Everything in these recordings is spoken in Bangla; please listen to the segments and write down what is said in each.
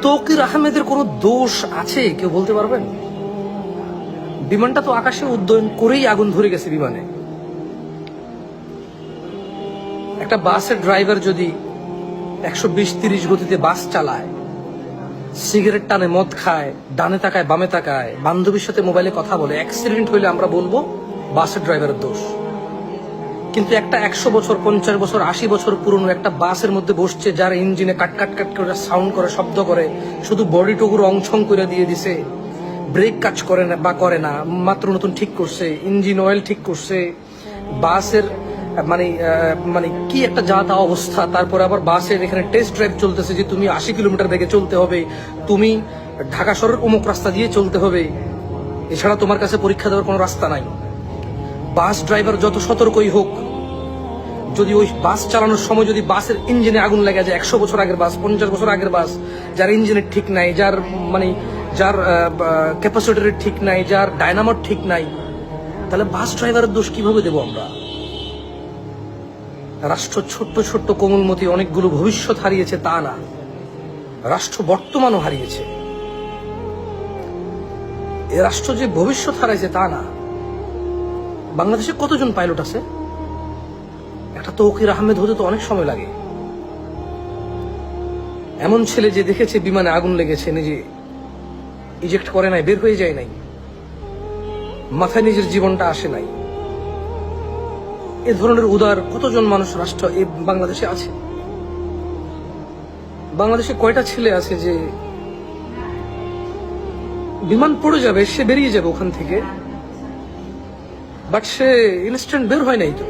তৌকির আহমেদের কোনো দোষ আছে কেউ বলতে পারবেন? বিমানটা তো আকাশে উড্ডয়ন করেই আগুন ধরে গেছে বিমানে। একটা বাসের ড্রাইভার যদি 120-30 গতিতে বাস চালায়, সিগারেট টানে, মদ খায়, ডানে তাকায় বামে তাকায়, বান্ধবীর সাথে মোবাইলে কথা বলে, অ্যাক্সিডেন্ট হইলে আমরা বলবো বাসের ড্রাইভারের দোষ। কিন্তু একটা 100 বছর, 50 বছর, 80 বছর পুরনো একটা বাসের মধ্যে বসছে, যার ইঞ্জিনে কাট কাট কাট করে সাউন্ড করে, শব্দ করে, শুধু বডি টুকুর অংশং করে দিয়ে দিছে, ব্রেক কাজ করে না বা করে না, মাত্র নতুন ঠিক করছে, ইঞ্জিন অয়েল ঠিক করছে, বাসের মানে কি একটা যা তা অবস্থা। তারপরে আবার বাসের এখানে টেস্ট ড্রাইভ চলতেছে যে তুমি 80 কিলোমিটার বেগে চলতে হবে, তুমি ঢাকা শহরের অমুক রাস্তা দিয়ে চলতে হবে, এছাড়া তোমার কাছে পরীক্ষা দেওয়ার কোনো রাস্তা নাই। বাস ড্রাইভার যত সতর্কই হোক, যদি ওই বাস চালানোর সময় যদি বাসের ইঞ্জিনে আগুন লেগে যায়, 100 বছর আগের বাস, 50 বছর আগের বাস, যার ইঞ্জিনের ঠিক নাই, যার ক্যাপাসিটরের ঠিক নাই, যার ডায়নামোর ঠিক নাই, তাহলে বাস ড্রাইভারের দোষ কিভাবে দেবো আমরা? রাষ্ট্র ছোট্ট ছোট্ট কোমলমতি অনেকগুলো ভবিষ্যৎ হারিয়েছে তা না, রাষ্ট্র বর্তমানও হারিয়েছে। এ রাষ্ট্র যে ভবিষ্যৎ হারাইছে তা না। বাংলাদেশে কতজন পাইলট আছে? একটা তৌকির আহমেদ হতে তো অনেক সময় লাগে। এমন ছেলে যে দেখেছে বিমানে আগুন লেগেছে, নিজে ইজেক্ট করে নাই, বের হয়ে যায় নাই, মাথায় নিজের জীবনটা আসে নাই, এ ধরনের উদার কতজন মানুষ রাষ্ট্র এই বাংলাদেশে আছে? বাংলাদেশে কয়টা ছেলে আছে যে বিমান পড়ে যাবে, সে বেরিয়ে যাবে ওখান থেকে, বাট সে ইনস্ট্যান্ট বের হয় নাই? তো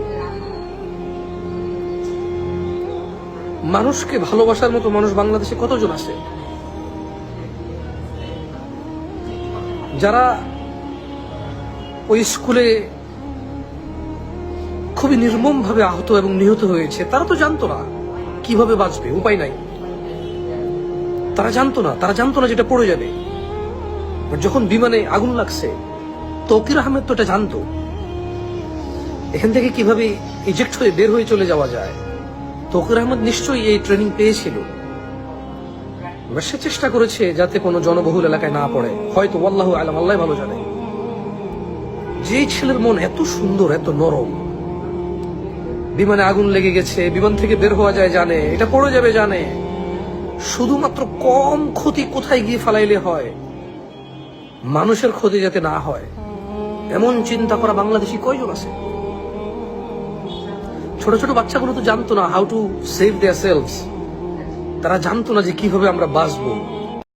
মানুষকে ভালোবাসার মতো মানুষ বাংলাদেশে কতজন আছে যারা ওই স্কুলে খুবই নির্মম ভাবে আহত এবং নিহত হয়েছে? তারা তো জানতো না কিভাবে বাঁচবে, উপায় নাই। তারা জানতো না যেটা পড়ে যাবে। যখন বিমানে আগুন লাগছে, তৌকির আহমেদ তো এটা জানতো, এখান থেকে কিভাবে ইজেক্ট হয়ে বের হয়ে চলে যাওয়া যায়। তৌকির আহমেদ নিশ্চয়ই এই ট্রেনিং পেয়েছিল, সে চেষ্টা করেছে যাতে কোনো জনবহুল এলাকায় না পড়ে, হয়তো আল্লাহু আলাম, আল্লাহ ভালো জানে। যে ছেলের মন এত সুন্দর, এত নরম, বিমানে আগুন লেগে গেছে, বিমান থেকে বের হওয়া যায় জানে, এটা পড়ে যাবে জানে, শুধুমাত্র কম ক্ষতি কোথায় গিয়ে ফালাইলে হয়, মানুষের ক্ষতি যাতে না হয়, এমন চিন্তা করা বাংলাদেশি কয়জন আছে? ছোট ছোট বাচ্চাগুলো তো জানতো না how to save there selves, তারা জানতো না যে কিভাবে আমরা বাঁচবো।